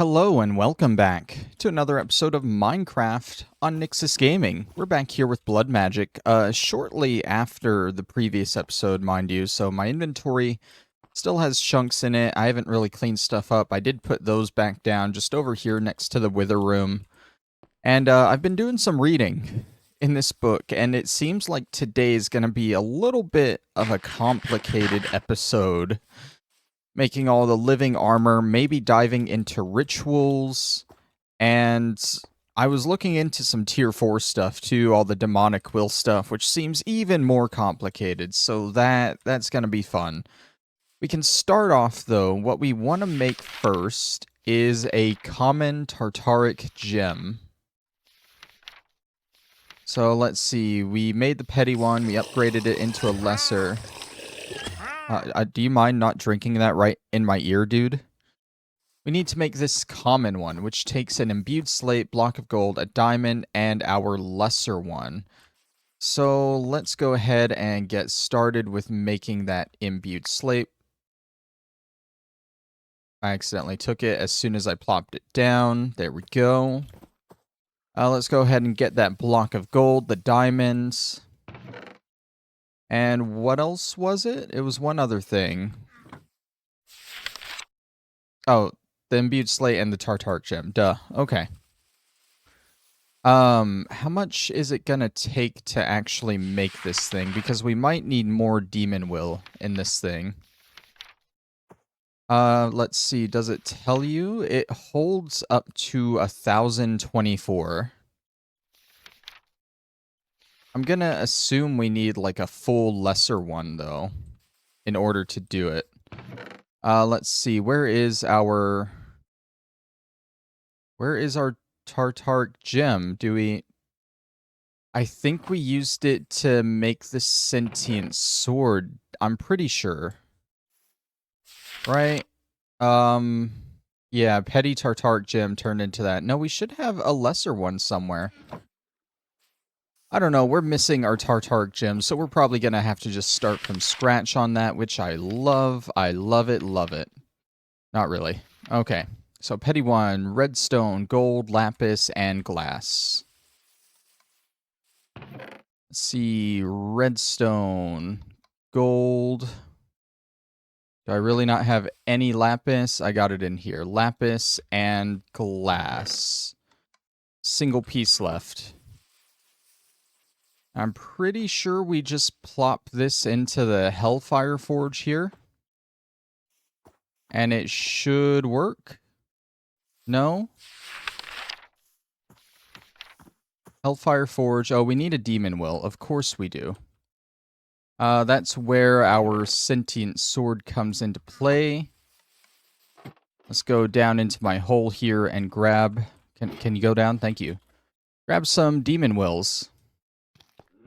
Hello and welcome back to another episode of Minecraft on Nyxus Gaming. We're back here with Blood Magic, shortly after the previous episode, mind you, so my inventory still has chunks in it. I haven't really cleaned stuff up. I did put those back down just over here next to the Wither Room. And I've been doing some reading in this book, and it seems like today is going to be a little bit of a complicated episode. Making all the living armor, maybe diving into rituals, and I was looking into some tier 4 stuff too, all the demonic will stuff, which seems even more complicated, so that's going to be fun. We can start off though, what we want to make first is a common Tartaric Gem. So let's see, we made the petty one, we upgraded it into a lesser. Do you mind not drinking that right in my ear, dude? We need to make this common one, which takes an imbued slate, block of gold, a diamond, and our lesser one. So let's go ahead and get started with making that imbued slate. I accidentally took it as soon as I plopped it down. There we go. Let's go ahead and get that block of gold, the diamonds. And what else was it? It was one other thing. Oh, the imbued slate and the Tartaric Gem. Duh. Okay. How much is it gonna take to actually make this thing? Because we might need more demon will in this thing. Let's see. Does it tell you? It holds up to 1,024. I'm gonna assume we need like a full lesser one though, in order to do it. Let's see. Where is our Tartaric Gem? I think we used it to make the sentient sword. I'm pretty sure. Right? Yeah, petty Tartaric Gem turned into that. No, we should have a lesser one somewhere. I don't know, we're missing our Tartaric Gem, so we're probably going to have to just start from scratch on that, which I love. I love it, love it. Not really. Okay, so petty one, redstone, gold, lapis, and glass. Let's see, redstone, gold. Do I really not have any lapis? I got it in here. Lapis and glass. Single piece left. I'm pretty sure we just plop this into the Hellfire Forge here. And it should work. No? Hellfire Forge. Oh, we need a demon will. Of course we do. That's where our sentient sword comes into play. Let's go down into my hole here and grab... Can you go down? Thank you. Grab some demon wills.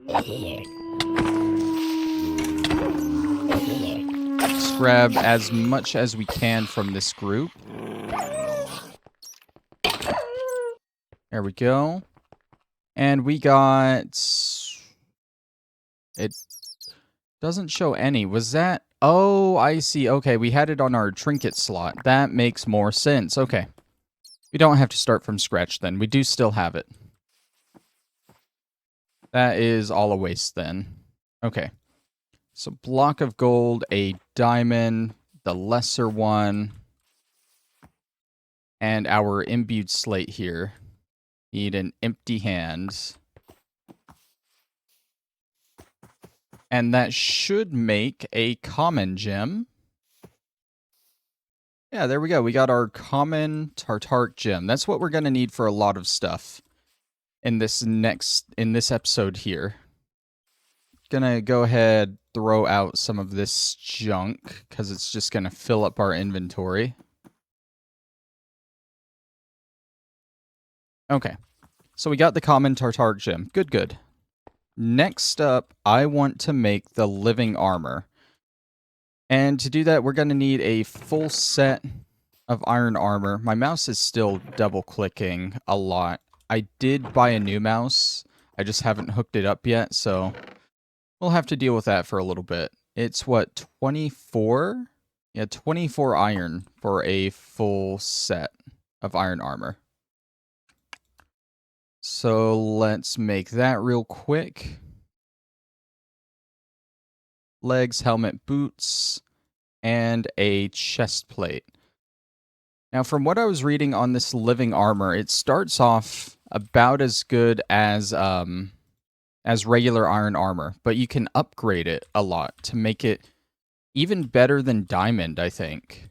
Let's grab as much as we can from this group. There we go. And we got... It doesn't show any. Was that... Oh, I see. Okay, we had it on our trinket slot. That makes more sense. Okay. We don't have to start from scratch then. We do still have it. That is all a waste then. Okay. So block of gold, a diamond, the lesser one, and our imbued slate here. Need an empty hand. And that should make a common gem. Yeah, there we go. We got our common Tartaric Gem. That's what we're going to need for a lot of stuff in this episode here. Gonna go ahead, throw out some of this junk, because it's just gonna fill up our inventory. Okay, so we got the common Tartaric Gem. Good, good. Next up, I want to make the living armor. And to do that, we're gonna need a full set of iron armor. My mouse is still double-clicking a lot. I did buy a new mouse. I just haven't hooked it up yet, so... We'll have to deal with that for a little bit. It's what, 24? Yeah, 24 iron for a full set of iron armor. So let's make that real quick. Legs, helmet, boots, and a chest plate. Now, from what I was reading on this living armor, it starts off about as good as regular iron armor, but you can upgrade it a lot to make it even better than diamond, I think.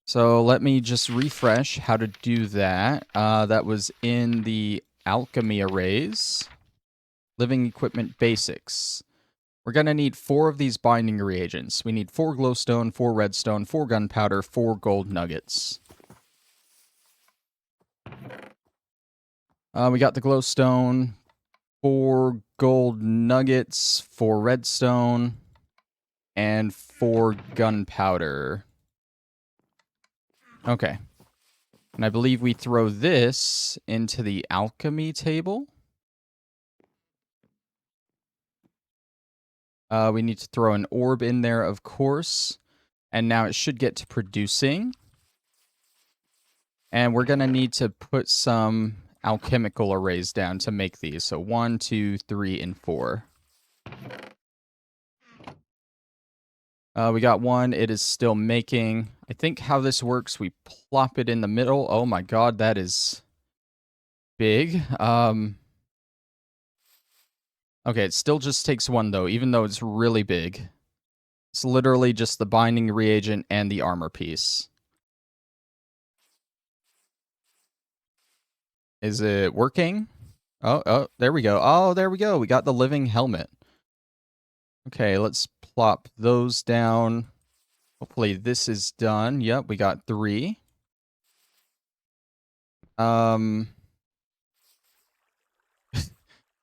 So let me just refresh how to do that. That was in the alchemy arrays. Living equipment basics. We're going to need 4 of these binding reagents. We need 4 glowstone, 4 redstone, 4 gunpowder, 4 gold nuggets. We got the glowstone, 4 gold nuggets, 4 redstone, and 4 gunpowder. Okay. And I believe we throw this into the alchemy table. We need to throw an orb in there, of course. And now it should get to producing. And we're going to need to put some alchemical arrays down to make these. So 1, 2, 3, and 4. We got one. It is still making. I think how this works, we plop it in the middle. Oh my god, that is big. Okay, it still just takes 1 though, even though it's really big. It's literally just the binding reagent and the armor piece. Is it working? Oh, there we go. Oh, there we go. We got the living helmet. Okay, let's plop those down. Hopefully this is done. Yep, we got 3.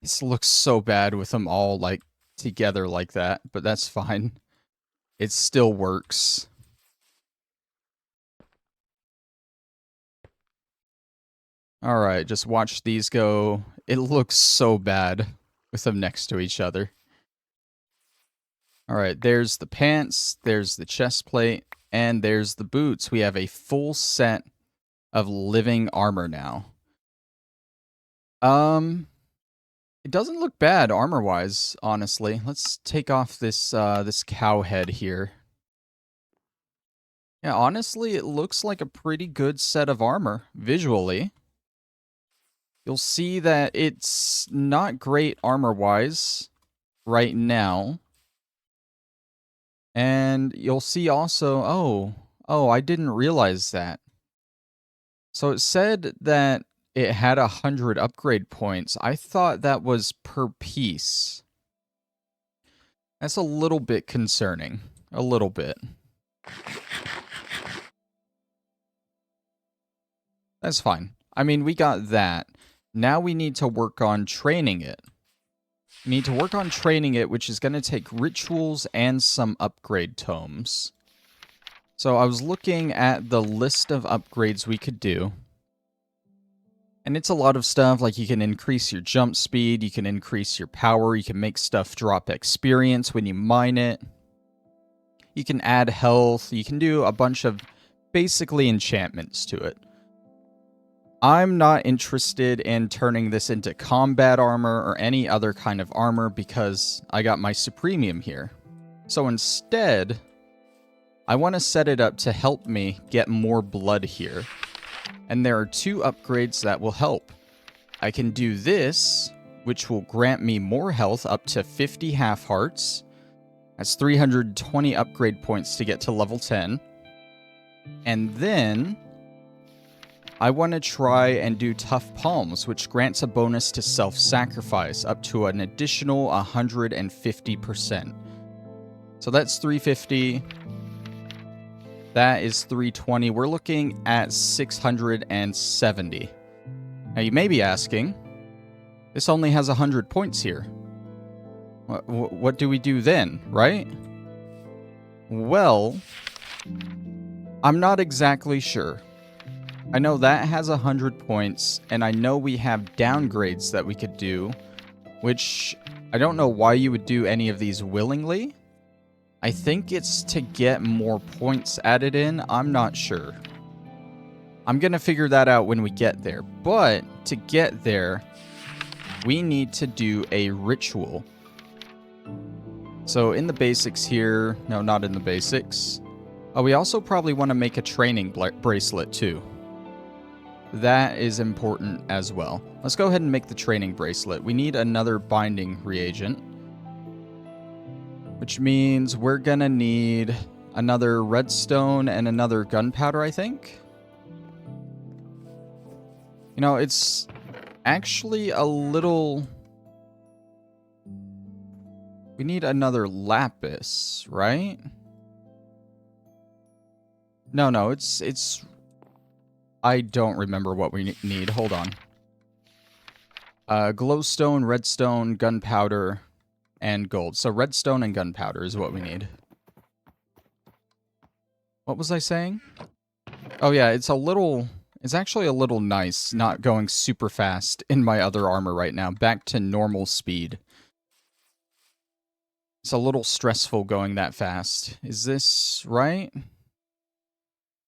This looks so bad with them all, like, together like that, but that's fine. It still works. Alright, just watch these go. It looks so bad with them next to each other. Alright, there's the pants, there's the chest plate, and there's the boots. We have a full set of living armor now. It doesn't look bad armor-wise, honestly. Let's take off this this cow head here. Yeah, honestly, it looks like a pretty good set of armor, visually. You'll see that it's not great armor-wise right now. And you'll see also, oh, I didn't realize that. So it said that it had 100 upgrade points. I thought that was per piece. That's a little bit concerning. A little bit. That's fine. I mean, we got that. Now we need to work on training it. We need to work on training it, which is going to take rituals and some upgrade tomes. So I was looking at the list of upgrades we could do. And it's a lot of stuff, like you can increase your jump speed, you can increase your power, you can make stuff drop experience when you mine it. You can add health, you can do a bunch of basically enchantments to it. I'm not interested in turning this into combat armor or any other kind of armor because I got my Supremium here. So instead, I want to set it up to help me get more blood here. And there are 2 upgrades that will help. I can do this, which will grant me more health up to 50 half hearts. That's 320 upgrade points to get to level 10. And then I want to try and do Tough Palms, which grants a bonus to self-sacrifice up to an additional 150%. So that's 350. That is 320. We're looking at 670. Now you may be asking, this only has 100 points here. What do we do then, right? Well, I'm not exactly sure. I know that has 100 points, and I know we have downgrades that we could do, which I don't know why you would do any of these willingly. I think it's to get more points added in. I'm not sure. I'm going to figure that out when we get there. But to get there, we need to do a ritual. So in the basics here, no, not in the basics. Oh, we also probably want to make a training bracelet too. That is important as well. Let's go ahead and make the training bracelet. We need another binding reagent, which means we're gonna need another redstone and another gunpowder, I think. You know, it's actually a little... We need another lapis, right? No, it's... I don't remember what we need. Hold on. Glowstone, redstone, gunpowder, and gold. So redstone and gunpowder is what we need. What was I saying? Oh yeah, it's actually a little nice not going super fast in my other armor right now. Back to normal speed. It's a little stressful going that fast. Is this right?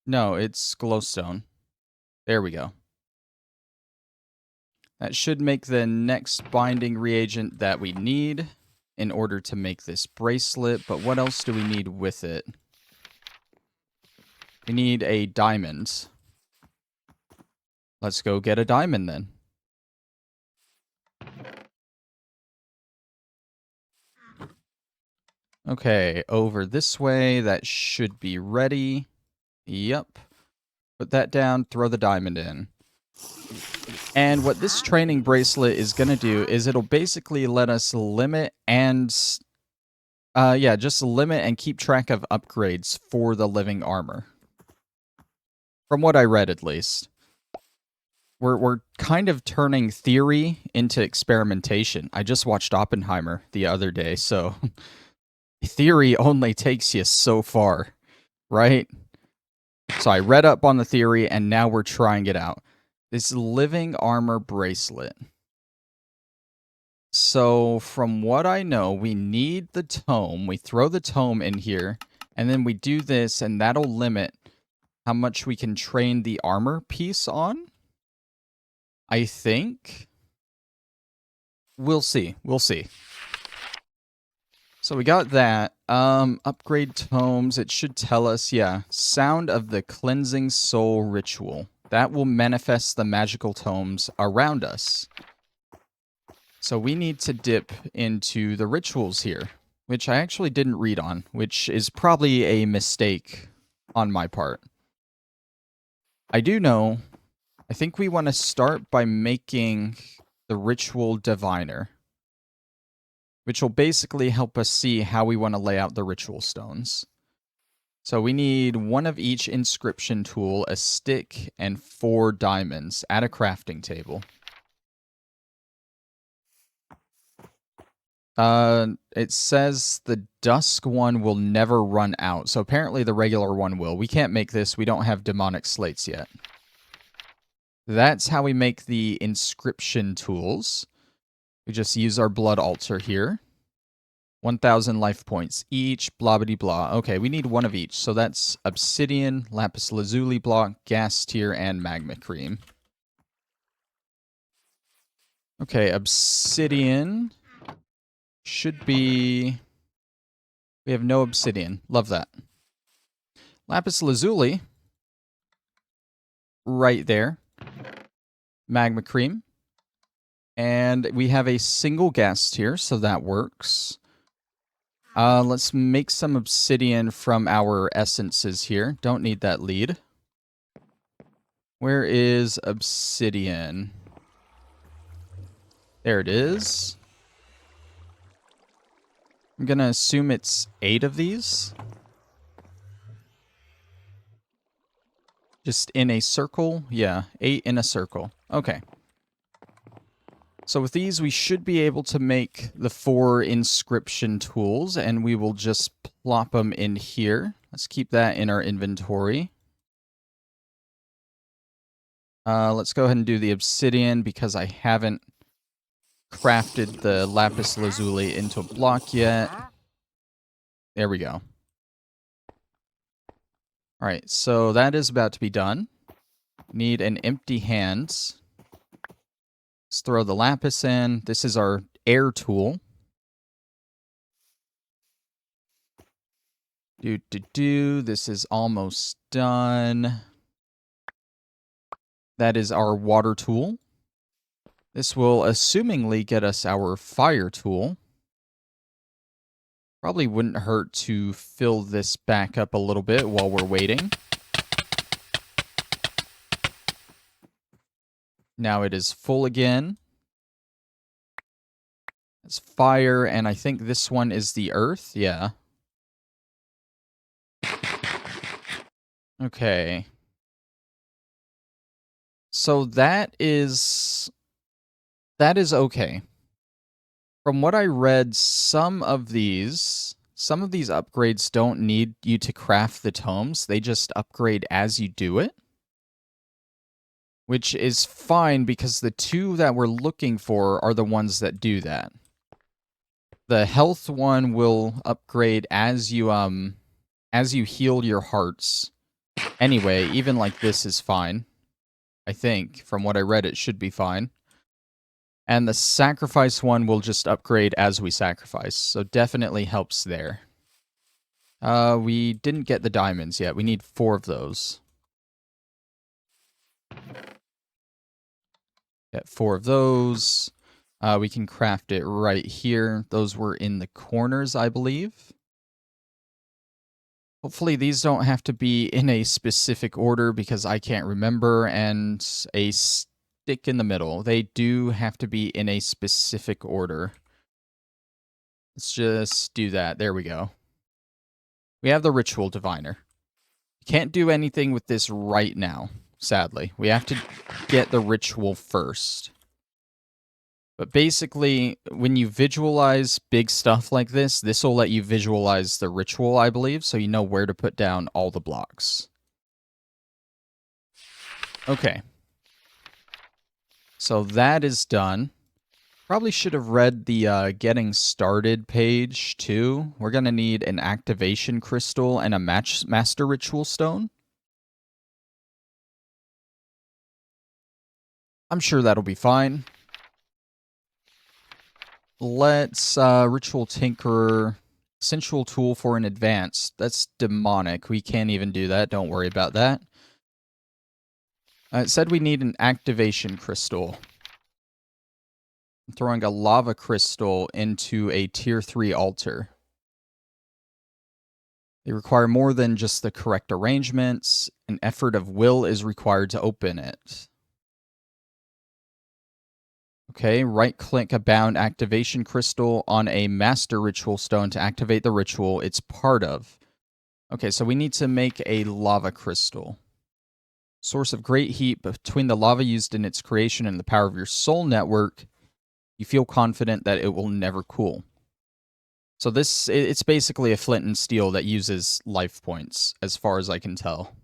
No, it's glowstone. There we go. That should make the next binding reagent that we need in order to make this bracelet. But what else do we need with it? We need a diamond. Let's go get a diamond then. Okay, over this way. That should be ready. Yep. Put that down, throw the diamond in. And what this training bracelet is going to do is it'll basically let us limit and... just limit and keep track of upgrades for the living armor. From what I read, at least. We're kind of turning theory into experimentation. I just watched Oppenheimer the other day, so... theory only takes you so far, right? So I read up on the theory, and now we're trying it out. This living armor bracelet. So from what I know, we need the tome. We throw the tome in here, and then we do this, and that'll limit how much we can train the armor piece on. I think. We'll see. We'll see. So we got that. Upgrade tomes. It should tell us, yeah. Sound of the Cleansing Soul Ritual. That will manifest the magical tomes around us. So we need to dip into the rituals here, which I actually didn't read on, which is probably a mistake on my part. I do know, I think we want to start by making the ritual diviner, which will basically help us see how we want to lay out the ritual stones. So we need one of each inscription tool, a stick, and 4 diamonds at a crafting table. It says the dusk one will never run out. So apparently the regular one will. We can't make this. We don't have demonic slates yet. That's how we make the inscription tools. We just use our blood altar here. 1,000 life points each, blah blah blah. Okay, we need one of each. So that's obsidian, lapis lazuli block, gas tier, and magma cream. Okay, obsidian should be... We have no obsidian. Love that. Lapis lazuli. Right there. Magma cream. And we have a single gas tier, so that works. Let's make some obsidian from our essences here. Don't need that lead. Where is obsidian? There it is. I'm gonna assume it's 8 of these. Just in a circle? Yeah, 8 in a circle. Okay. So with these, we should be able to make the 4 inscription tools, and we will just plop them in here. Let's keep that in our inventory. Let's go ahead and do the obsidian, because I haven't crafted the lapis lazuli into a block yet. There we go. Alright, so that is about to be done. Need an empty hand. Let's throw the lapis in. This is our air tool. This is almost done. That is our water tool. This will assumingly get us our fire tool. Probably wouldn't hurt to fill this back up a little bit while we're waiting. Now it is full again. It's fire, and I think this one is the earth. Yeah. Okay. So that is okay. From what I read, some of these upgrades don't need you to craft the tomes. They just upgrade as you do it. Which is fine because the two that we're looking for are the ones that do that. The health one will upgrade as you heal your hearts. Anyway, even like this is fine. I think, from what I read, it should be fine. And the sacrifice one will just upgrade as we sacrifice, so definitely helps there. We didn't get the diamonds yet. We need 4 of those. Get 4 of those. We can craft it right here. Those were in the corners, I believe. Hopefully these don't have to be in a specific order because I can't remember, and a stick in the middle. They do have to be in a specific order. Let's just do that. There we go. We have the ritual diviner. Can't do anything with this right now, sadly. We have to get the ritual first. But basically, when you visualize big stuff like this will let you visualize the ritual, I believe, so you know where to put down all the blocks. Okay. So that is done. Probably should have read the getting started page, too. We're going to need an activation crystal and a master ritual stone. I'm sure that'll be fine. Let's ritual tinkerer, sensual tool for an advanced. That's demonic. We can't even do that. Don't worry about that. It said we need an activation crystal. I'm throwing a lava crystal into a tier 3 altar. They require more than just the correct arrangements. An effort of will is required to open it. Okay, right-click a bound activation crystal on a master ritual stone to activate the ritual it's part of. Okay, so we need to make a lava crystal. Source of great heat between the lava used in its creation and the power of your soul network. You feel confident that it will never cool. So it's basically a flint and steel that uses life points, as far as I can tell.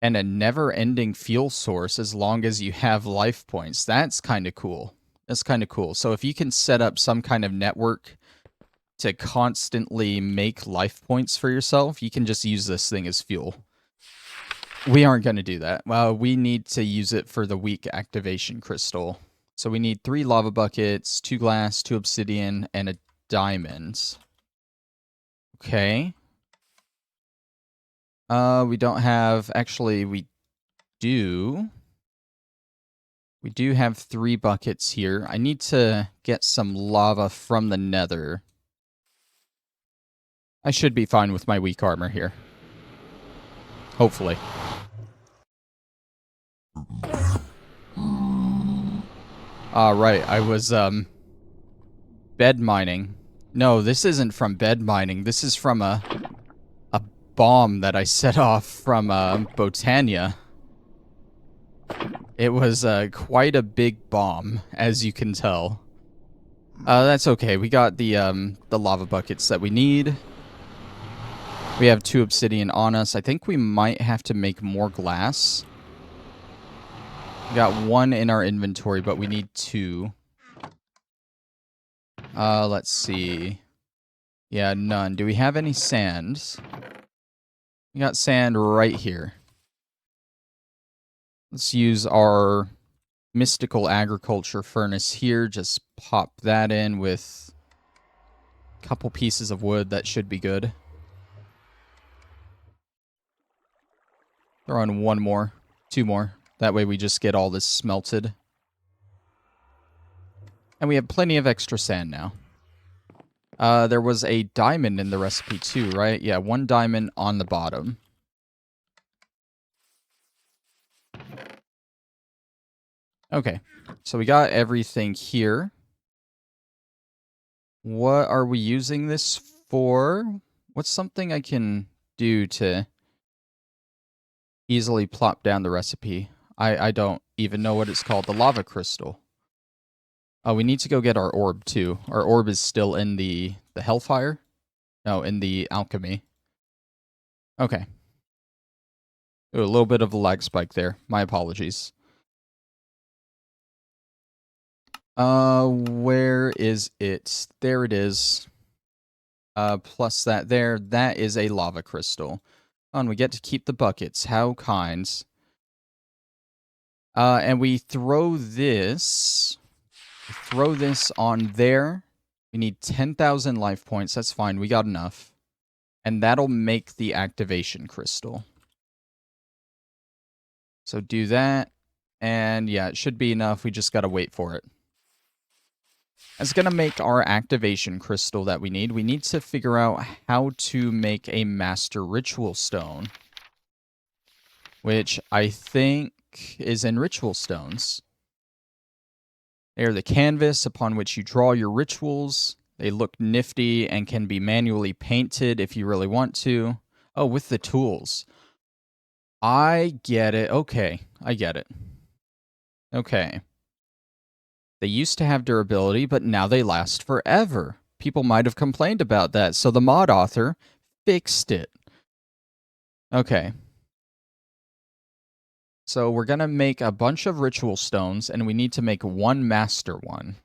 And a never-ending fuel source as long as you have life points. That's kind of cool. That's kind of cool. So if you can set up some kind of network to constantly make life points for yourself, you can just use this thing as fuel. We aren't going to do that. Well, we need to use it for the weak activation crystal. So we need 3 lava buckets, 2 glass, 2 obsidian, and a diamond. Okay. We don't have... Actually, we do. We do have 3 buckets here. I need to get some lava from the nether. I should be fine with my weak armor here. Hopefully. Right, I was, bed mining. No, this isn't from bed mining. This is from a bomb that I set off from, Botania. It was, quite a big bomb, as you can tell. That's okay. We got the lava buckets that we need. We have 2 obsidian on us. I think we might have to make more glass. We got 1 in our inventory, but we need 2. Let's see. Yeah, none. Do we have any sand? We got sand right here. Let's use our mystical agriculture furnace here. Just pop that in with a couple pieces of wood. That should be good. Throw in one more, two more. That way we just get all this smelted. And we have plenty of extra sand now. There was a diamond in the recipe too, right? Yeah, one diamond on the bottom. Okay, so we got everything here. What are we using this for? What's something I can do to easily plop down the recipe? I don't even know what it's called. The lava crystal. Oh, we need to go get our orb too. Our orb is still in the hellfire? No, in the alchemy. Okay. Ooh, a little bit of a lag spike there. My apologies. Where is it? There it is. Plus that there. That is a lava crystal. And we get to keep the buckets. How kind. And we throw this. Throw this on there. We need 10,000 life points. That's fine. We got enough. And that'll make the activation crystal. So do that. And yeah, it should be enough. We just got to wait for it. That's going to make our activation crystal that we need. We need to figure out how to make a master ritual stone, which I think is in ritual stones. They are the canvas upon which you draw your rituals. They look nifty and can be manually painted if you really want to. Oh, with the tools. I get it. Okay, I get it. Okay. They used to have durability, but now they last forever. People might have complained about that, so the mod author fixed it. Okay. So we're going to make a bunch of ritual stones, and we need to make one master one.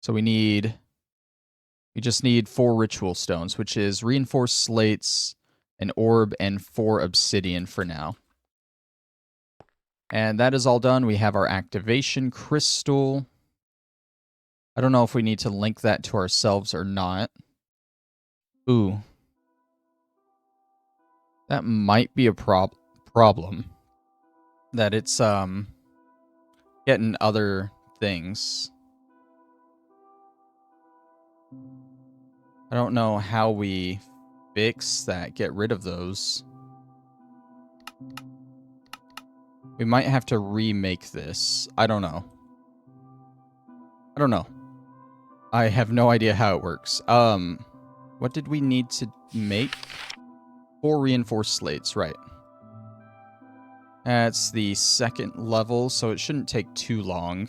So we just need 4 ritual stones, which is reinforced slates, an orb, and 4 obsidian for now. And that is all done. We have our activation crystal. I don't know if we need to link that to ourselves or not. Ooh. That might be a problem. That it's getting other things. I don't know how we fix that, get rid of those. We might have to remake this. I don't know. I have no idea how it works. What did we need to make? 4 reinforced slates, right. That's the second level, so it shouldn't take too long.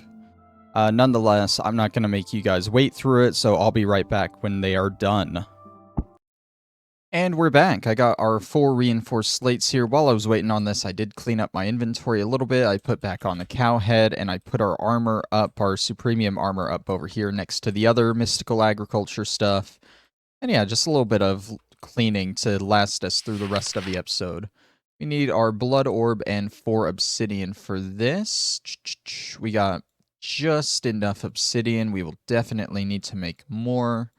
Nonetheless, I'm not going to make you guys wait through it, so I'll be right back when they are done. And we're back. I got our 4 reinforced slates here. While I was waiting on this, I did clean up my inventory a little bit. I put back on the cow head, and I put our armor up, our supremium armor up over here next to the other mystical agriculture stuff. And yeah, just a little bit of cleaning to last us through the rest of the episode. We need our blood orb and 4 obsidian for this. We got just enough obsidian. We will definitely need to make more.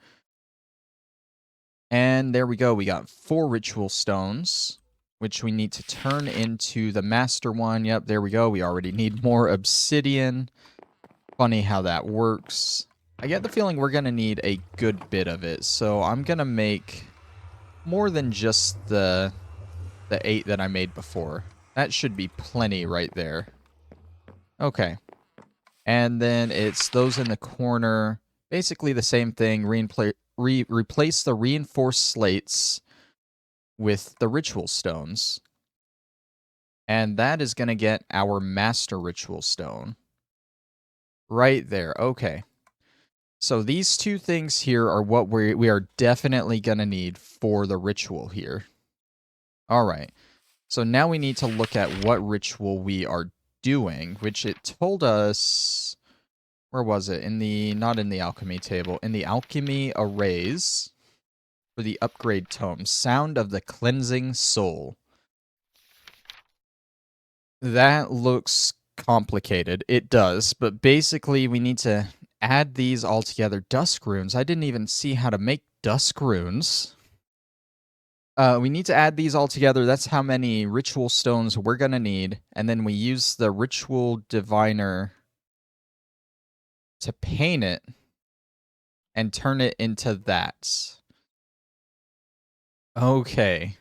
And there we go. We got 4 ritual stones, which we need to turn into the master one. Yep, there we go. We already need more obsidian. Funny how that works. I get the feeling we're going to need a good bit of it, so I'm going to make more than just the 8 that I made before. That should be plenty right there. Okay. And then it's those in the corner. Basically the same thing. Replace the reinforced slates with the ritual stones. And that is going to get our master ritual stone. Right there. Okay. So these 2 things here are what we are definitely going to need for the ritual here. All right. So now we need to look at what ritual we are doing, which it told us, where was it? Not in the alchemy table, in the alchemy arrays for the upgrade tome, Sound of the Cleansing Soul. That looks complicated. It does, but basically we need to add these all together. Dusk runes. I didn't even see how to make dusk runes. We need to add these all together. That's how many ritual stones we're going to need. And then we use the ritual diviner to paint it and turn it into that. Okay.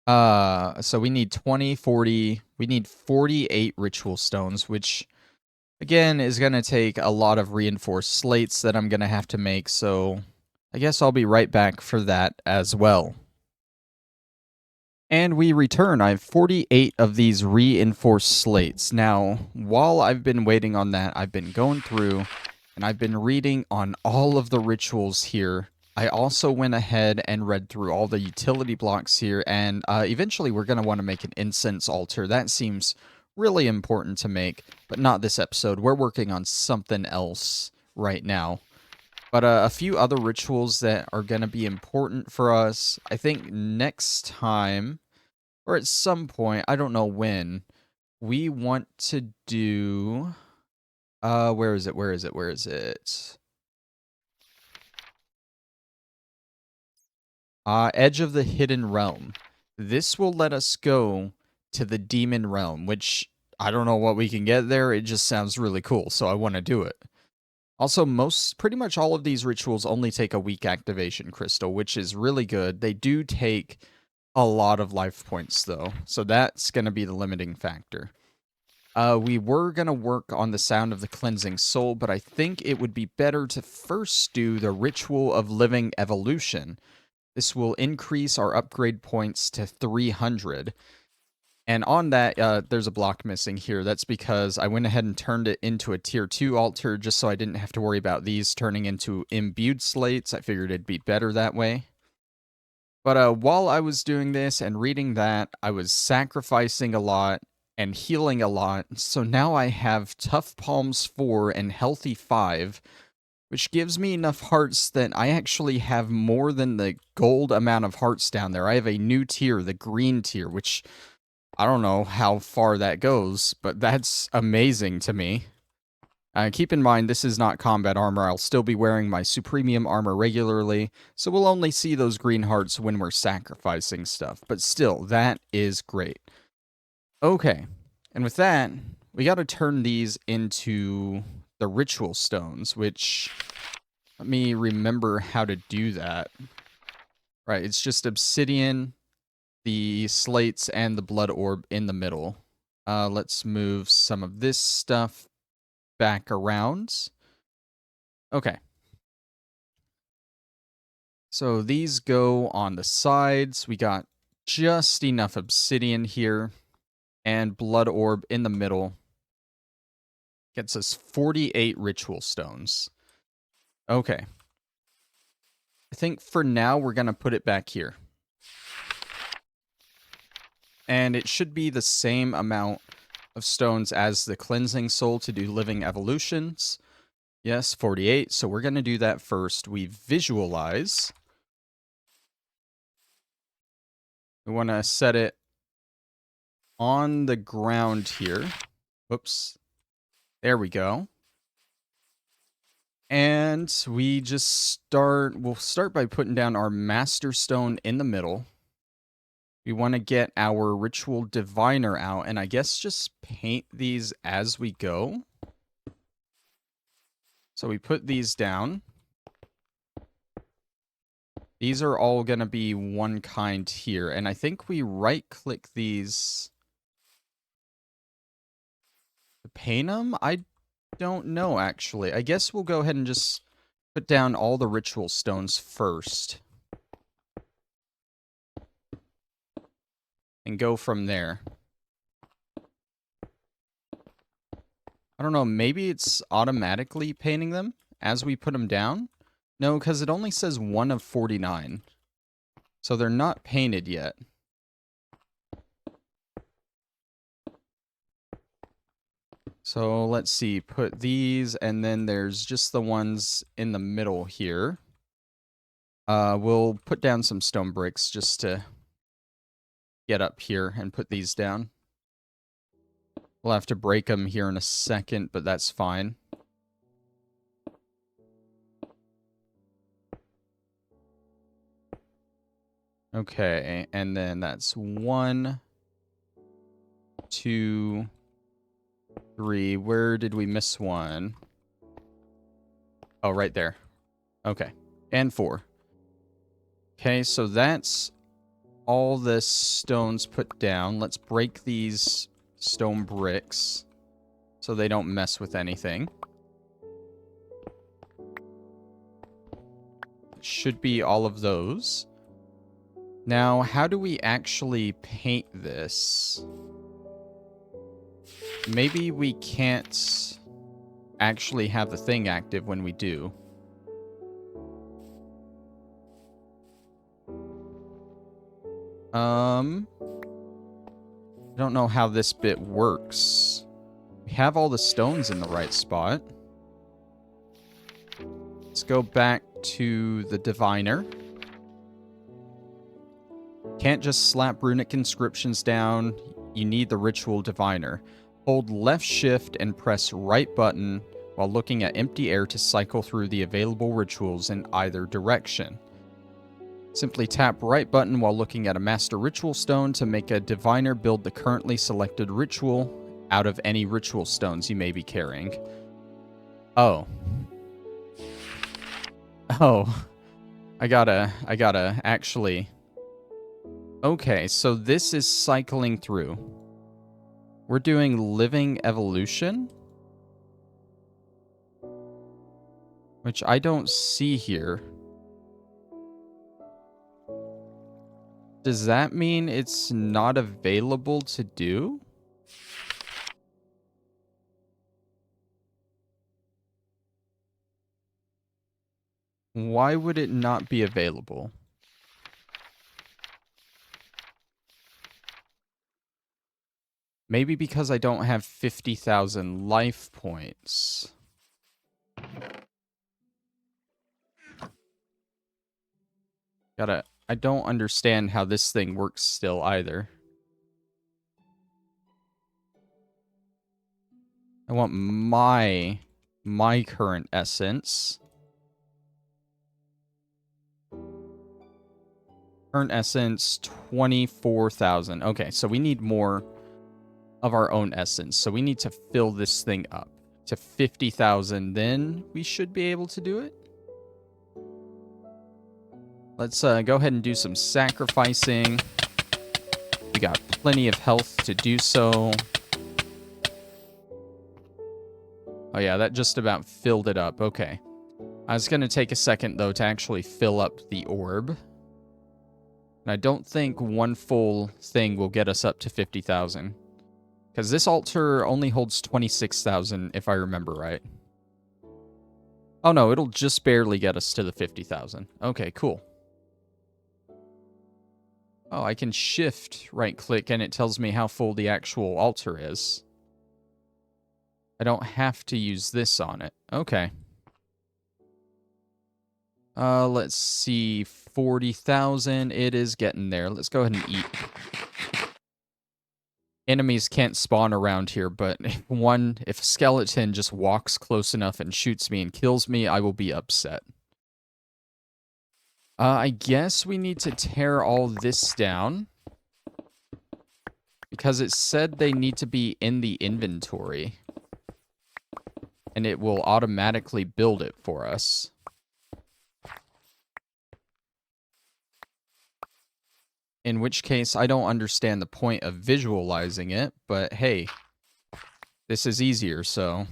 So we need 20, 40, we need 48 ritual stones, which again is going to take a lot of reinforced slates that I'm going to have to make, so I guess I'll be right back for that as well. And we return. I have 48 of these reinforced slates. Now, while I've been waiting on that, I've been going through and I've been reading on all of the rituals here. I also went ahead and read through all the utility blocks here, and eventually we're going to want to make an incense altar. That seems really important to make, but not this episode. We're working on something else right now. But a few other rituals that are going to be important for us. I think next time, or at some point, I don't know when, we want to do... where is it? Where is it? Where is it? Edge of the Hidden Realm. This will let us go to the Demon Realm, which I don't know what we can get there. It just sounds really cool, so I want to do it. Also, pretty much all of these rituals only take a weak activation crystal, which is really good. They do take a lot of life points, though, so that's going to be the limiting factor. We were going to work on the Sound of the Cleansing Soul, but I think it would be better to first do the Ritual of Living Evolution. This will increase our upgrade points to 300. And on that, there's a block missing here. That's because I went ahead and turned it into a tier 2 altar just so I didn't have to worry about these turning into imbued slates. I figured it'd be better that way. But while I was doing this and reading that, I was sacrificing a lot and healing a lot. So now I have Tough Palms 4 and Healthy 5, which gives me enough hearts that I actually have more than the gold amount of hearts down there. I have a new tier, the green tier, which I don't know how far that goes, but that's amazing to me. Keep in mind, this is not combat armor. I'll still be wearing my Supremium armor regularly, so we'll only see those green hearts when we're sacrificing stuff. But still, that is great. Okay, and with that, we got to turn these into the ritual stones, which... let me remember how to do that. Right, it's just obsidian, the slates, and the blood orb in the middle. Let's move some of this stuff back around. Okay. So these go on the sides. We got just enough obsidian here. And blood orb in the middle. Gets us 48 ritual stones. Okay. I think for now we're going to put it back here. And it should be the same amount of stones as the Cleansing Soul to do Living Evolutions. Yes, 48. So we're going to do that first. We visualize. We want to set it on the ground here. Whoops. There we go. And we just we'll start by putting down our Master Stone in the middle. We want to get our Ritual Diviner out, and I guess just paint these as we go. So we put these down. These are all going to be one kind here, and I think we right-click these to paint them? I don't know, actually. I guess we'll go ahead and just put down all the ritual stones first. And go from there. I don't know, maybe it's automatically painting them as we put them down? No, because it only says 1 of 49. So they're not painted yet. So let's see, put these, and then there's just the ones in the middle here. We'll put down some stone bricks just to get up here and put these down. We'll have to break them here in a second, but that's fine. Okay, and then that's 1, 2, 3. Where did we miss one? Oh, right there. Okay, and 4. Okay, so that's all the stones put down. Let's break these stone bricks so they don't mess with anything. It should be all of those. Now, how do we actually paint this? Maybe we can't actually have the thing active when we do. I don't know how this bit works. We have all the stones in the right spot. Let's go back to the diviner. Can't just slap runic inscriptions down. You need the ritual diviner. Hold left shift and press right button while looking at empty air to cycle through the available rituals in either direction. Simply tap right button while looking at a master ritual stone to make a diviner build the currently selected ritual out of any ritual stones you may be carrying. Oh. Oh. I gotta actually... Okay, so this is cycling through. We're doing living evolution, which I don't see here. Does that mean it's not available to do? Why would it not be available? Maybe because I don't have 50,000 life points. I don't understand how this thing works still either. I want my current essence. Current essence, 24,000. Okay, so we need more of our own essence. So we need to fill this thing up to 50,000. Then we should be able to do it. Let's go ahead and do some sacrificing. We got plenty of health to do so. Oh yeah, that just about filled it up. Okay. I was going to take a second, though, to actually fill up the orb. And I don't think one full thing will get us up to 50,000. Because this altar only holds 26,000, if I remember right. Oh no, it'll just barely get us to the 50,000. Okay, cool. Oh, I can shift right-click and it tells me how full the actual altar is. I don't have to use this on it. Okay. Let's see. 40,000. It is getting there. Let's go ahead and eat. Enemies can't spawn around here, but if a skeleton just walks close enough and shoots me and kills me, I will be upset. I guess we need to tear all this down. Because it said they need to be in the inventory. And it will automatically build it for us. In which case, I don't understand the point of visualizing it, but hey, this is easier, so...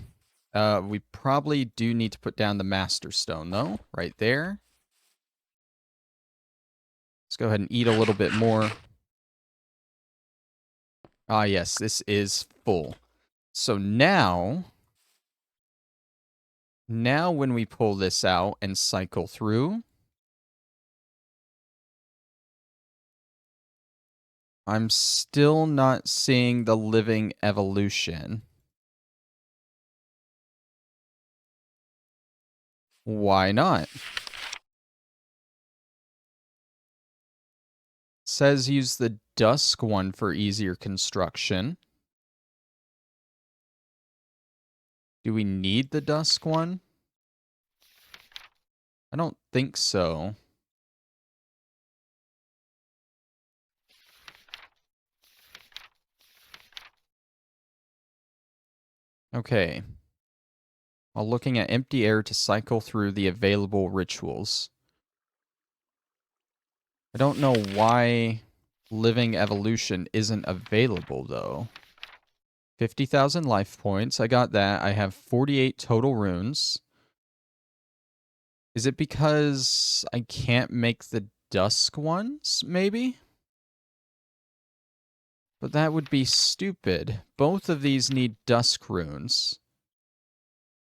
we probably do need to put down the Master Stone, though, right there. Let's go ahead and eat a little bit more. Ah, yes, this is full. So now when we pull this out and cycle through, I'm still not seeing the living evolution. Why not? It says use the dusk one for easier construction. Do we need the dusk one? I don't think so. Okay. While looking at empty air to cycle through the available rituals. I don't know why living evolution isn't available, though. 50,000 life points. I got that. I have 48 total runes. Is it because I can't make the dusk ones, maybe? But that would be stupid. Both of these need dusk runes.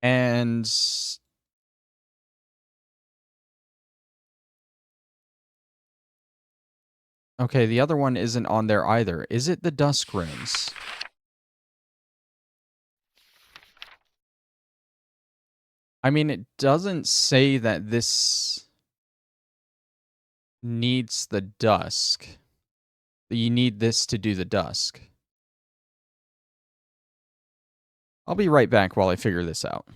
And okay, the other one isn't on there either. Is it the dusk runes? I mean, it doesn't say that this needs the dusk. You need this to do the dusk. I'll be right back while I figure this out.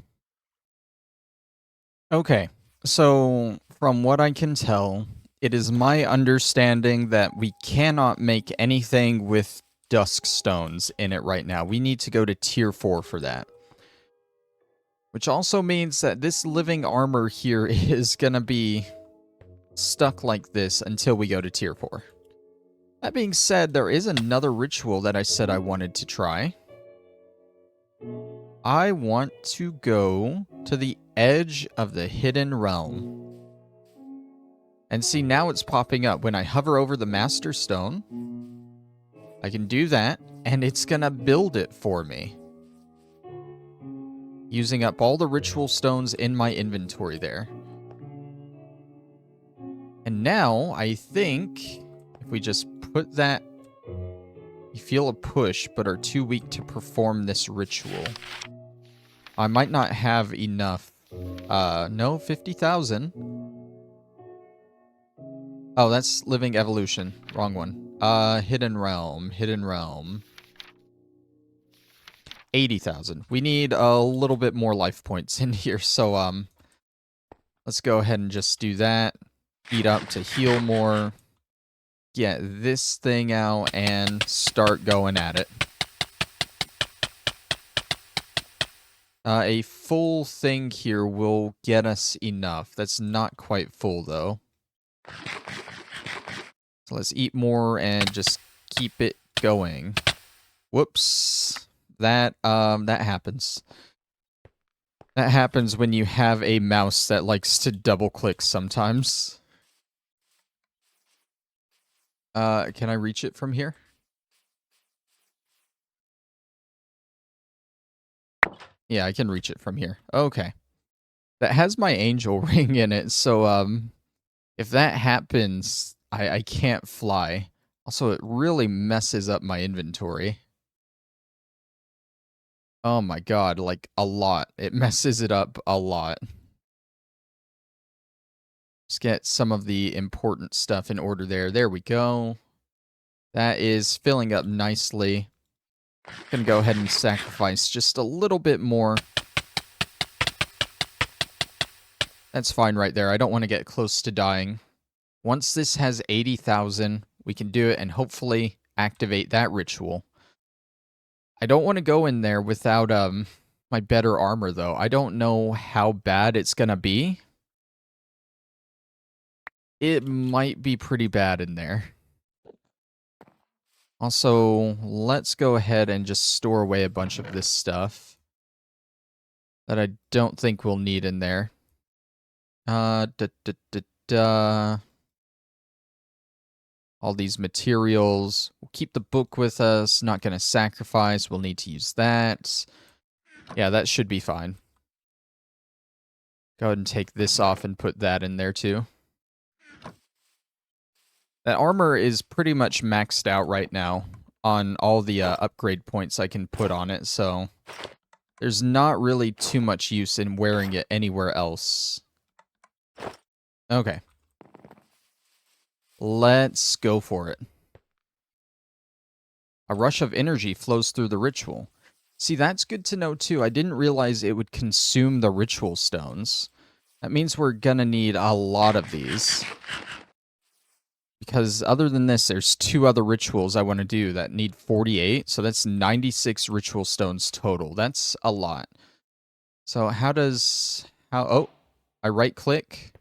Okay, so from what I can tell, it is my understanding that we cannot make anything with dusk stones in it right now. We need to go to tier 4 for that. Which also means that this living armor here is gonna be stuck like this until we go to tier 4. That being said, there is another ritual that I said I wanted to try. I want to go to the edge of the hidden realm. And see, now it's popping up. When I hover over the Master Stone, I can do that, and it's gonna build it for me. Using up all the ritual stones in my inventory there. And now, I think, if we just put that... You feel a push, but are too weak to perform this ritual. I might not have enough. No, 50,000. Oh, that's Living Evolution. Wrong one. Hidden Realm. 80,000. We need a little bit more life points in here, so, let's go ahead and just do that. Eat up to heal more. Get this thing out and start going at it. A full thing here will get us enough. That's not quite full, though. So let's eat more and just keep it going. Whoops. That happens. That happens when you have a mouse that likes to double-click sometimes. Can I reach it from here? Yeah, I can reach it from here. Okay. That has my angel ring in it, so, if that happens, I can't fly. Also, it really messes up my inventory. Oh my god, like, a lot. It messes it up a lot. Let's get some of the important stuff in order there. There we go. That is filling up nicely. Gonna go ahead and sacrifice just a little bit more. That's fine right there. I don't want to get close to dying. Once this has 80,000, we can do it and hopefully activate that ritual. I don't want to go in there without my better armor, though. I don't know how bad it's gonna be. It might be pretty bad in there. Also, let's go ahead and just store away a bunch of this stuff that I don't think we'll need in there. All these materials. We'll keep the book with us. Not going to sacrifice. We'll need to use that. Yeah, that should be fine. Go ahead and take this off and put that in there too. That armor is pretty much maxed out right now on all the upgrade points I can put on it, so there's not really too much use in wearing it anywhere else. Okay. Let's go for it. A rush of energy flows through the ritual. See, that's good to know too. I didn't realize it would consume the ritual stones. That means we're gonna need a lot of these. Because other than this, there's 2 other rituals I want to do that need 48. So that's 96 ritual stones total. That's a lot. So oh, I right click.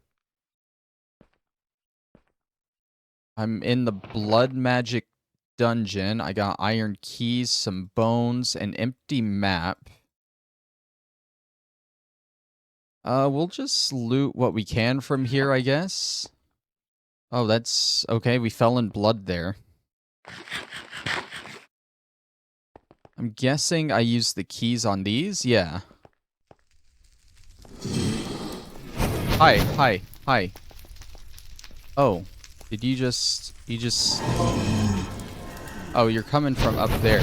I'm in the blood magic dungeon. I got iron keys, some bones, an empty map. We'll just loot what we can from here, I guess. Oh, that's okay. We fell in blood there. I'm guessing I used the keys on these. Yeah. Hi. Oh, did you just... Oh, you're coming from up there.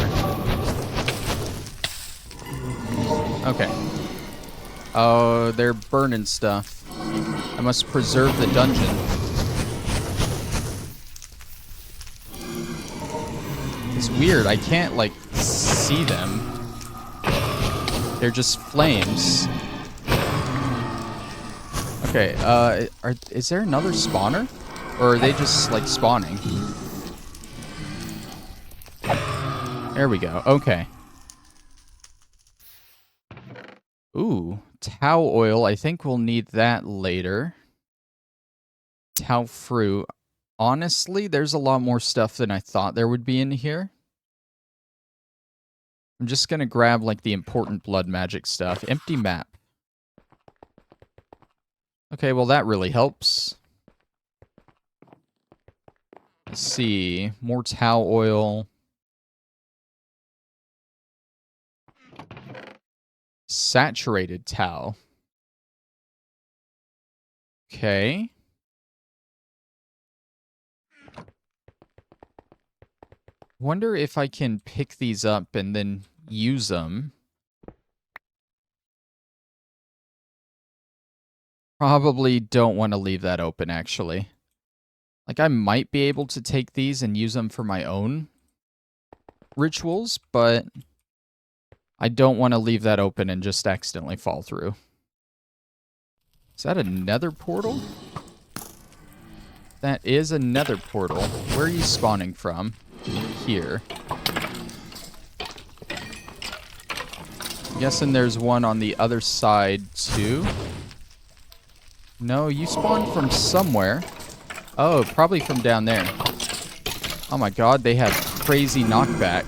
Okay. Oh, they're burning stuff. I must preserve the dungeon. It's weird. I can't, like, see them. They're just flames. Okay, is there another spawner? Or are they just, like, spawning? There we go. Okay. Ooh, tau oil. I think we'll need that later. Tau fruit. Honestly, there's a lot more stuff than I thought there would be in here. I'm just gonna grab, like, the important blood magic stuff. Empty map. Okay, well, that really helps. Let's see. More tau oil. Saturated tau. Okay. Wonder if I can pick these up and then use them. Probably don't want to leave that open, actually. Like, I might be able to take these and use them for my own rituals, but I don't want to leave that open and just accidentally fall through. Is that a nether portal? That is a nether portal. Where are you spawning from? Here. I'm guessing there's one on the other side, too. No, you spawned from somewhere. Oh, probably from down there. Oh my god, they have crazy knockback.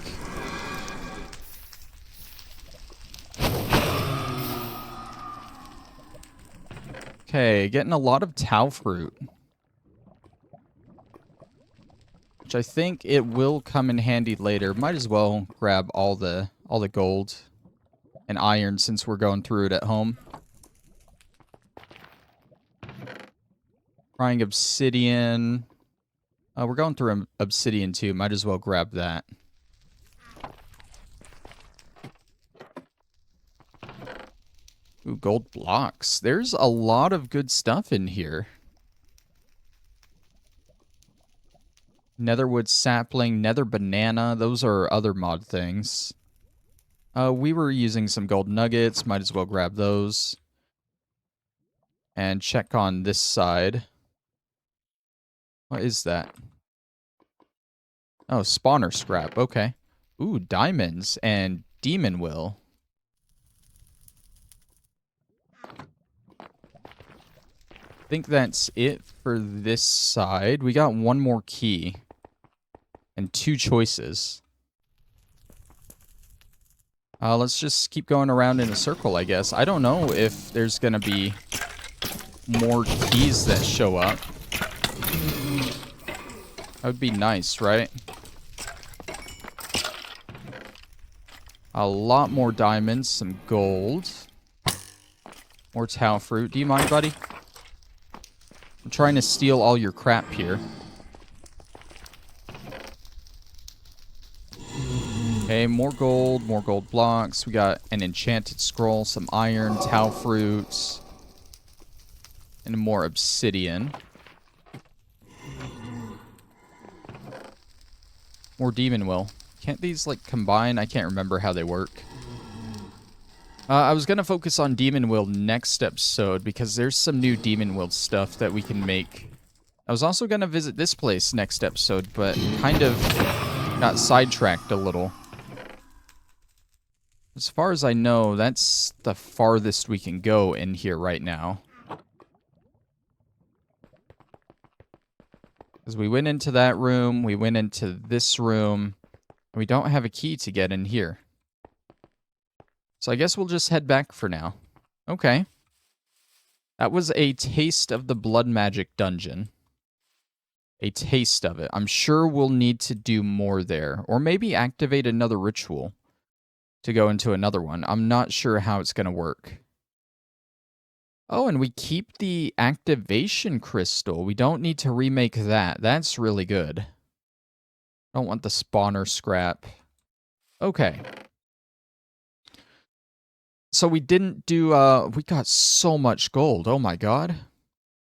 Okay, getting a lot of tau fruit. Which I think it will come in handy later. Might as well grab all the gold and iron since we're going through it at home. Frying obsidian. We're going through obsidian too. Might as well grab that. Ooh, gold blocks. There's a lot of good stuff in here. Netherwood sapling, nether banana. Those are other mod things. We were using some gold nuggets. Might as well grab those. And check on this side. What is that? Oh, spawner scrap. Okay. Ooh, diamonds and demon will. I think that's it for this side. We got one more key. And 2 choices. Let's just keep going around in a circle, I guess. I don't know if there's gonna be more keys that show up. That would be nice, right? A lot more diamonds, some gold. More tau fruit. Do you mind, buddy? I'm trying to steal all your crap here. Okay, more gold blocks. We got an enchanted scroll, some iron, tau fruits, and more obsidian. More demon will. Can't these, like, combine? I can't remember how they work. I was going to focus on Demon Will next episode because there's some new Demon Will stuff that we can make. I was also going to visit this place next episode, but kind of got sidetracked a little. As far as I know, that's the farthest we can go in here right now. Because we went into that room, we went into this room, and we don't have a key to get in here. So I guess we'll just head back for now. Okay. That was a taste of the Blood Magic dungeon. A taste of it. I'm sure we'll need to do more there. Or maybe activate another ritual to go into another one. I'm not sure how it's going to work. Oh, and we keep the activation crystal. We don't need to remake that. That's really good. Don't want the spawner scrap. Okay. So we didn't do, we got so much gold. Oh my god.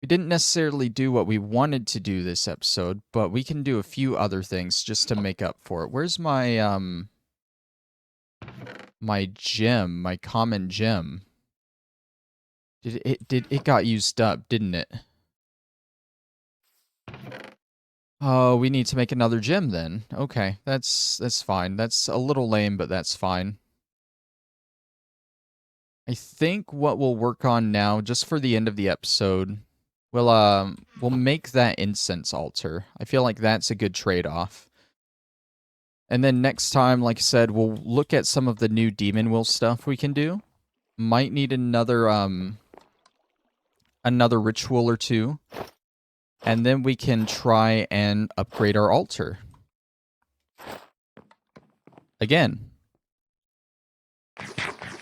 We didn't necessarily do what we wanted to do this episode, but we can do a few other things just to make up for it. Where's my, my gem, my common gem? It got used up, didn't it? Oh, we need to make another gem then. Okay, that's fine. That's a little lame, but that's fine. I think what we'll work on now, just for the end of the episode, we'll make that incense altar. I feel like that's a good trade-off. And then next time, like I said, we'll look at some of the new Demon Will stuff we can do. Might need another ritual or two. And then we can try and upgrade our altar. Again.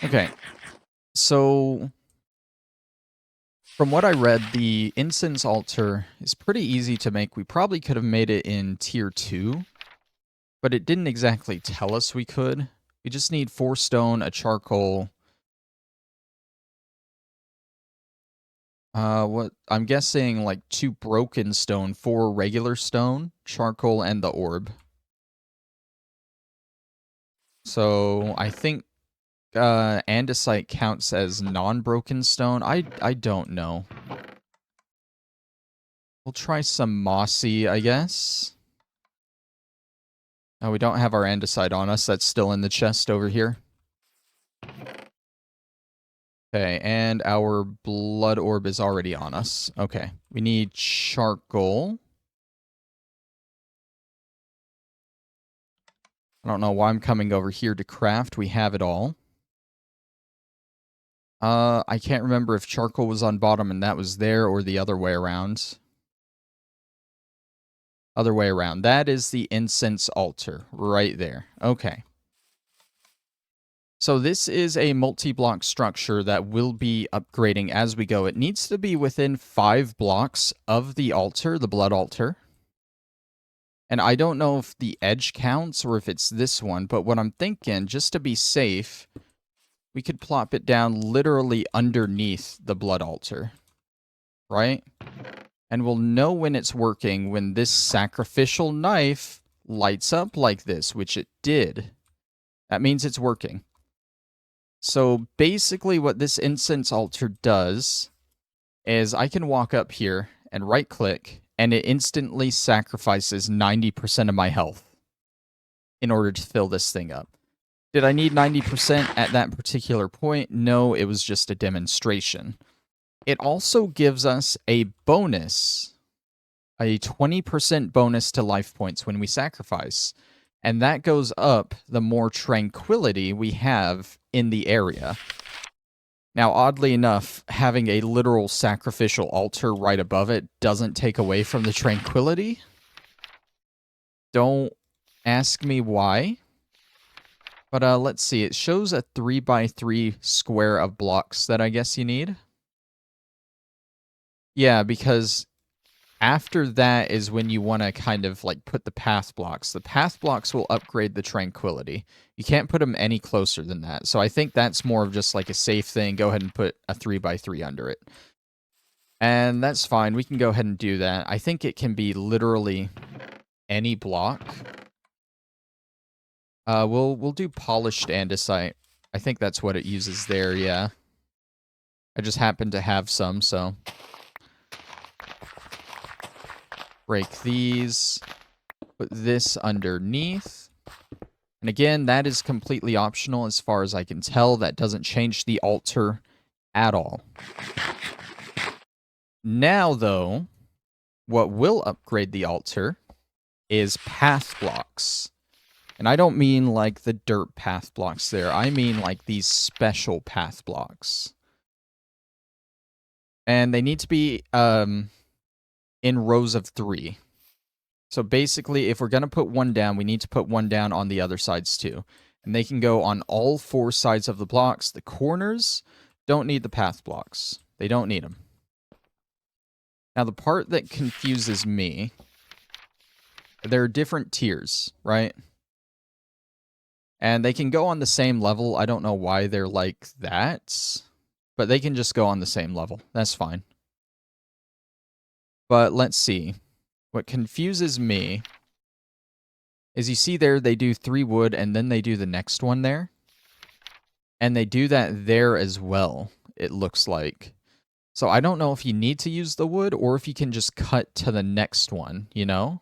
Okay. So, from what I read, the incense altar is pretty easy to make. We probably could have made it in tier 2, but it didn't exactly tell us we could. We just need 4 stone, a charcoal. What I'm guessing like 2 broken stone, 4 regular stone, charcoal, and the orb. So I think andesite counts as non-broken stone. I don't know. We'll try some mossy, I guess. Oh, we don't have our andesite on us. That's still in the chest over here. Okay, and our blood orb is already on us. Okay, we need charcoal. I don't know why I'm coming over here to craft. We have it all. I can't remember if charcoal was on bottom and that was there or the other way around. Other way around. That is the incense altar right there. Okay. So this is a multi-block structure that will be upgrading as we go. It needs to be within 5 blocks of the altar, the blood altar. And I don't know if the edge counts or if it's this one, but what I'm thinking, just to be safe, we could plop it down literally underneath the blood altar. Right? And we'll know when it's working when this sacrificial knife lights up like this, which it did. That means it's working. So basically what this incense altar does is I can walk up here and right click and it instantly sacrifices 90% of my health in order to fill this thing up. Did I need 90% at that particular point? No, it was just a demonstration. It also gives us a bonus, a 20% bonus to life points when we sacrifice. And that goes up the more tranquility we have in the area. Now, oddly enough, having a literal sacrificial altar right above it doesn't take away from the tranquility. Don't ask me why. But let's see, it shows a 3x3 square of blocks that I guess you need. Yeah, because after that is when you want to kind of like put the path blocks. The path blocks will upgrade the tranquility. You can't put them any closer than that. So I think that's more of just like a safe thing. Go ahead and put a 3x3 under it. And that's fine. We can go ahead and do that. I think it can be literally any block. We'll do polished andesite. I think that's what it uses there, yeah. I just happen to have some, so. Break these. Put this underneath. And again, that is completely optional as far as I can tell. That doesn't change the altar at all. Now, though, what will upgrade the altar is path blocks. And I don't mean like the dirt path blocks there. I mean like these special path blocks. And they need to be in rows of 3. So basically, if we're going to put one down, we need to put one down on the other sides too. And they can go on all 4 sides of the blocks. The corners don't need the path blocks. They don't need them. Now, the part that confuses me, there are different tiers, right? And they can go on the same level. I don't know why they're like that, but they can just go on the same level. That's fine. But let's see. What confuses me is you see there they do 3 wood and then they do the next one there. And they do that there as well, it looks like. So I don't know if you need to use the wood or if you can just cut to the next one, you know?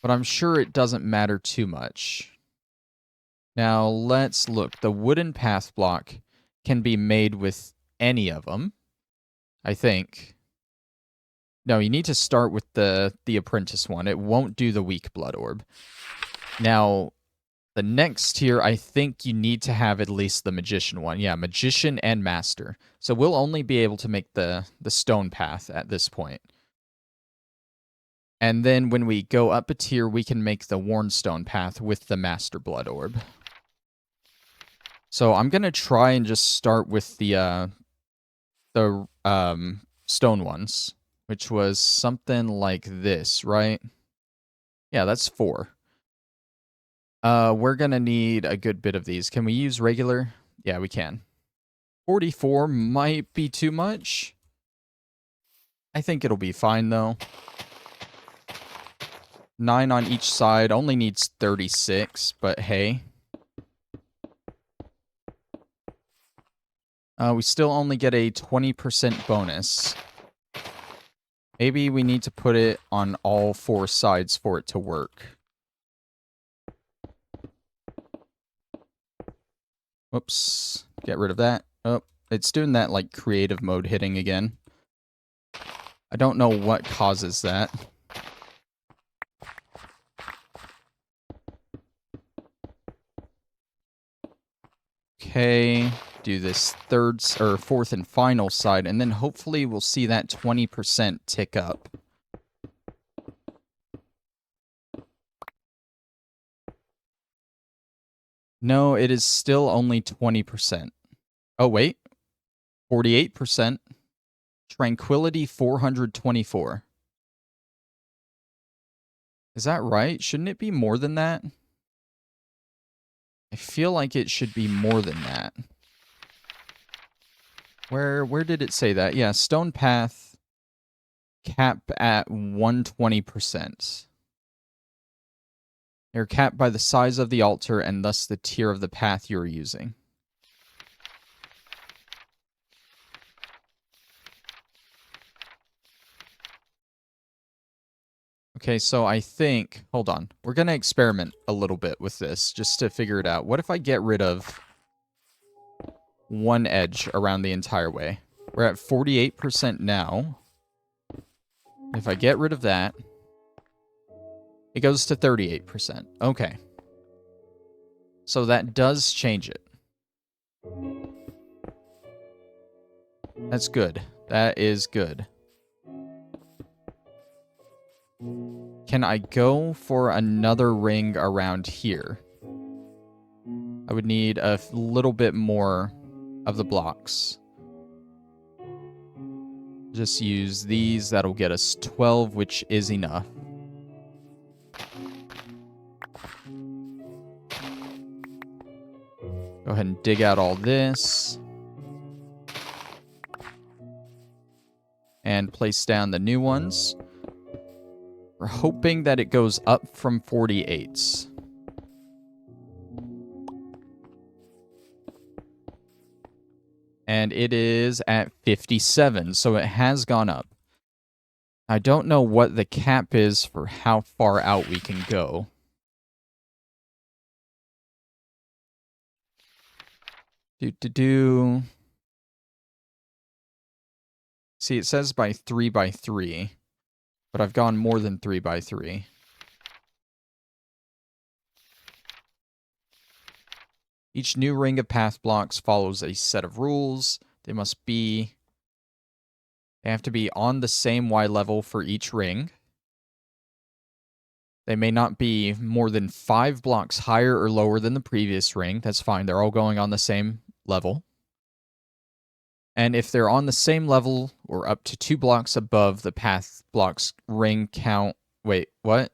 But I'm sure it doesn't matter too much. Now let's look. The wooden path block can be made with any of them, I think. No, you need to start with the apprentice one. It won't do the weak blood orb. Now, the next tier, I think you need to have at least the magician one. Yeah, magician and master. So we'll only be able to make the stone path at this point. And then when we go up a tier, we can make the worn stone path with the master blood orb. So I'm going to try and just start with the stone ones, which was something like this, right? Yeah, that's 4. We're going to need a good bit of these. Can we use regular? Yeah, we can. 44 might be too much. I think it'll be fine, though. 9 on each side. Only needs 36, but hey. We still only get a 20% bonus. Maybe we need to put it on all 4 sides for it to work. Whoops. Get rid of that. Oh, it's doing that, like, creative mode hitting again. I don't know what causes that. Okay. Do this 4th and final side, and then hopefully we'll see that 20% tick up. No, it is still only 20%. Oh, wait. 48%. Tranquility 424. Is that right? Shouldn't it be more than that? I feel like it should be more than that. Where did it say that? Yeah, stone path cap at 120%. They're capped by the size of the altar and thus the tier of the path you're using. Okay, so I think... Hold on. We're going to experiment a little bit with this just to figure it out. What if I get rid of one edge around the entire way? We're at 48% now. If I get rid of that, it goes to 38%. Okay. So that does change it. That's good. That is good. Can I go for another ring around here? I would need a little bit more of the blocks. Just use these. That'll get us 12, which is enough. Go ahead and dig out all this. And place down the new ones. We're hoping that it goes up from 48s. And it is at 57, so it has gone up. I don't know what the cap is for how far out we can go. See, it says by 3 by 3, but I've gone more than 3 by 3. Each new ring of path blocks follows a set of rules. They have to be on the same Y level for each ring. They may not be more than 5 blocks higher or lower than the previous ring. That's fine. They're all going on the same level. And if they're on the same level or up to 2 blocks above the path blocks ring count... Wait, what?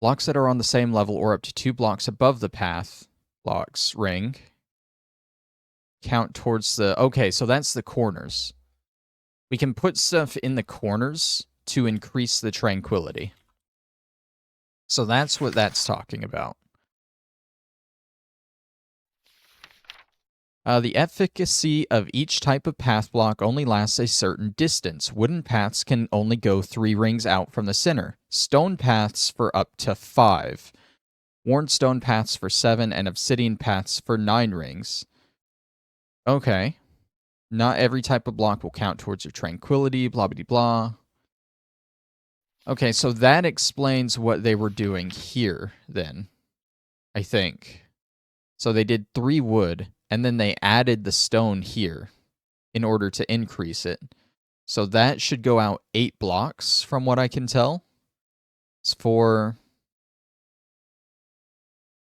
Blocks that are on the same level or up to 2 blocks above the path blocks ring count towards the... Okay, so that's the corners. We can put stuff in the corners to increase the tranquility. So that's what that's talking about. The efficacy of each type of path block only lasts a certain distance. Wooden paths can only go 3 rings out from the center. Stone paths for up to 5. Worn stone paths for 7, and obsidian paths for 9 rings. Okay. Not every type of block will count towards your tranquility, blah, blah, blah. Okay, so that explains what they were doing here, then. I think. So they did 3 wood, and then they added the stone here in order to increase it. So that should go out 8 blocks, from what I can tell. It's 4,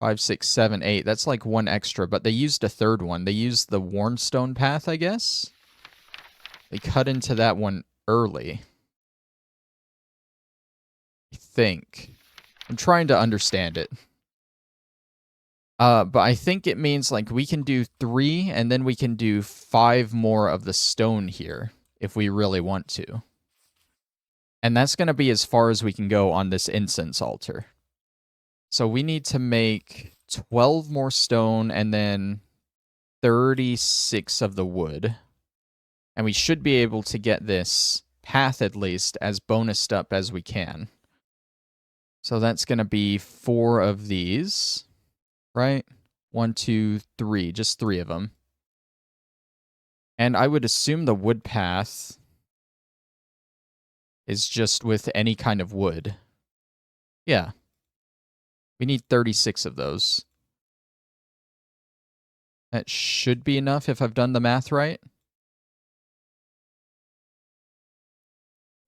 5, 6, 7, 8. That's like 1 extra, but they used a 3rd one. They used the worn stone path, I guess? They cut into that one early. I think. I'm trying to understand it. But I think it means like we can do 3 and then we can do 5 more of the stone here if we really want to. And that's going to be as far as we can go on this incense altar. So we need to make 12 more stone and then 36 of the wood. And we should be able to get this path at least as bonused up as we can. So that's going to be 4 of these, right? 1, 2, 3, just 3 of them. And I would assume the wood path is just with any kind of wood. Yeah. We need 36 of those. That should be enough if I've done the math right.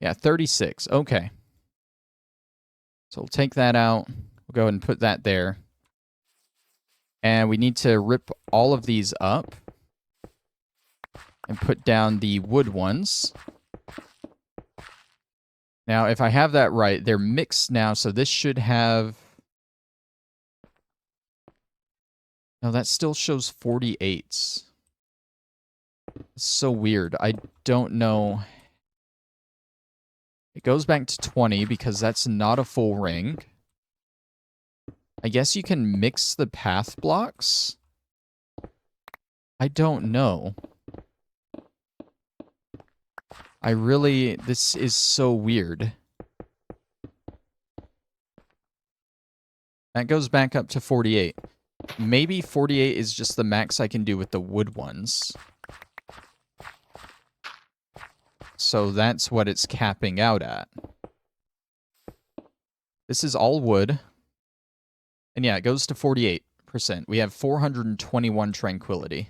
Yeah, 36. Okay. So we'll take that out. We'll go ahead and put that there. And we need to rip all of these up and put down the wood ones. Now, if I have that right, they're mixed now, so this should have... No, that still shows 48s. It's so weird. I don't know. It goes back to 20 because that's not a full ring. I guess you can mix the path blocks? I don't know. This is so weird. That goes back up to 48. Maybe 48 is just the max I can do with the wood ones. So that's what it's capping out at. This is all wood. And yeah, it goes to 48%. We have 421 tranquility.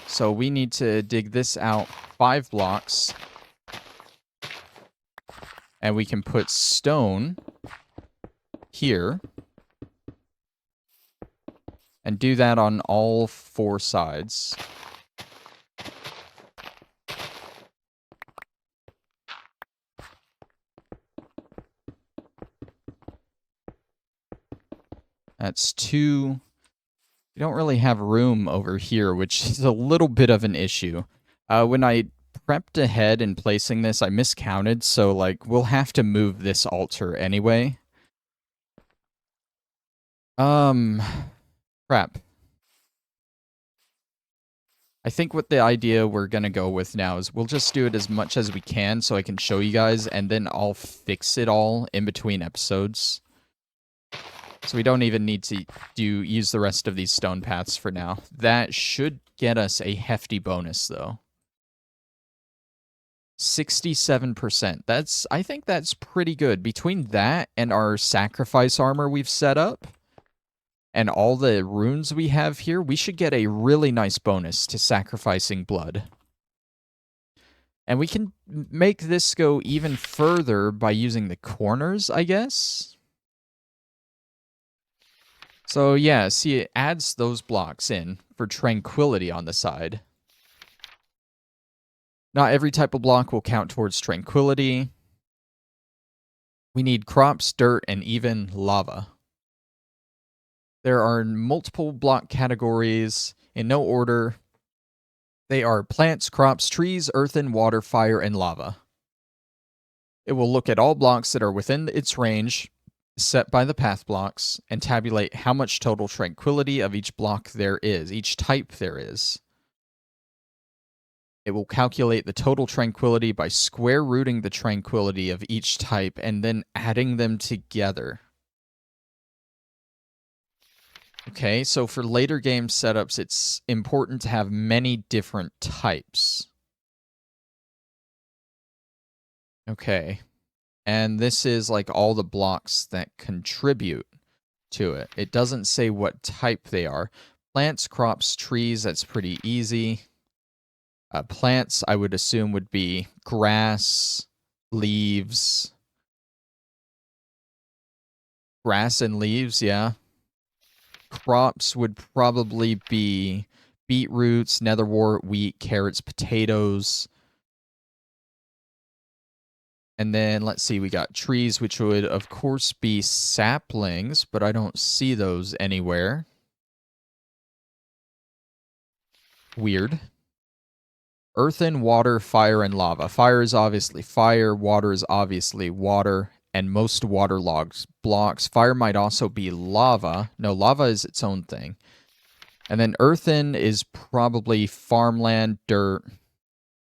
So we need to dig this out 5 blocks. And we can put stone here. And do that on all 4 sides. That's 2. We don't really have room over here, which is a little bit of an issue. When I prepped ahead in placing this, I miscounted, so like we'll have to move this altar anyway. Crap. I think what the idea we're going to go with now is we'll just do it as much as we can so I can show you guys, and then I'll fix it all in between episodes. So we don't even need to use the rest of these stone paths for now. That should get us a hefty bonus, though. 67%. I think that's pretty good. Between that and our sacrifice armor we've set up, and all the runes we have here, we should get a really nice bonus to sacrificing blood. And we can make this go even further by using the corners, I guess. So yeah, see, it adds those blocks in for tranquility on the side. Not every type of block will count towards tranquility. We need crops, dirt, and even lava. There are multiple block categories in no order. They are plants, crops, trees, earthen, water, fire, and lava. It will look at all blocks that are within its range set by the path blocks and tabulate how much total tranquility of each block there is, each type there is. It will calculate the total tranquility by square rooting the tranquility of each type and then adding them together. Okay, so for later game setups, it's important to have many different types. Okay, and this is like all the blocks that contribute to it. It doesn't say what type they are. Plants, crops, trees, that's pretty easy. Plants, I would assume, would be grass, leaves. Grass and leaves, yeah. Crops would probably be beetroots, netherwort, wheat, carrots, potatoes. And then, let's see, we got trees, which would, of course, be saplings, but I don't see those anywhere. Weird. Earthen, water, fire, and lava. Fire is obviously fire, water is obviously water, and most water blocks. Fire might also be lava. No, lava is its own thing. And then earthen is probably farmland, dirt,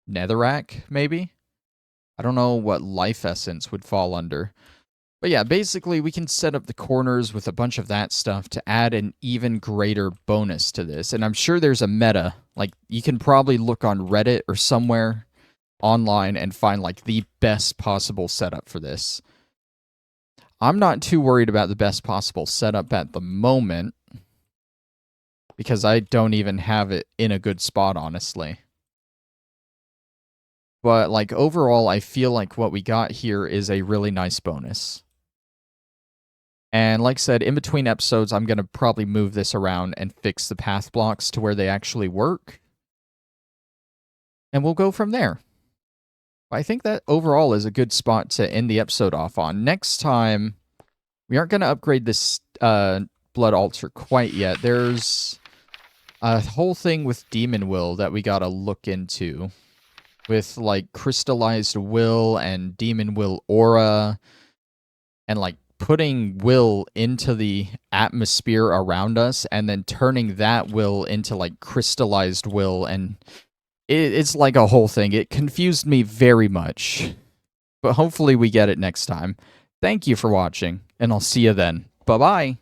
netherrack, maybe? I don't know what life essence would fall under. But yeah, basically we can set up the corners with a bunch of that stuff to add an even greater bonus to this. And I'm sure there's a meta. Like, you can probably look on Reddit or somewhere online and find like the best possible setup for this. I'm not too worried about the best possible setup at the moment because I don't even have it in a good spot, honestly. But like overall, I feel like what we got here is a really nice bonus. And like I said, in between episodes, I'm going to probably move this around and fix the path blocks to where they actually work. And we'll go from there. I think that overall is a good spot to end the episode off on. Next time, we aren't going to upgrade this blood altar quite yet. There's a whole thing with demon will that we got to look into. With like crystallized will and demon will aura. And like putting will into the atmosphere around us. And then turning that will into like crystallized will. And it's like a whole thing. It confused me very much. But hopefully we get it next time. Thank you for watching, and I'll see you then. Bye-bye.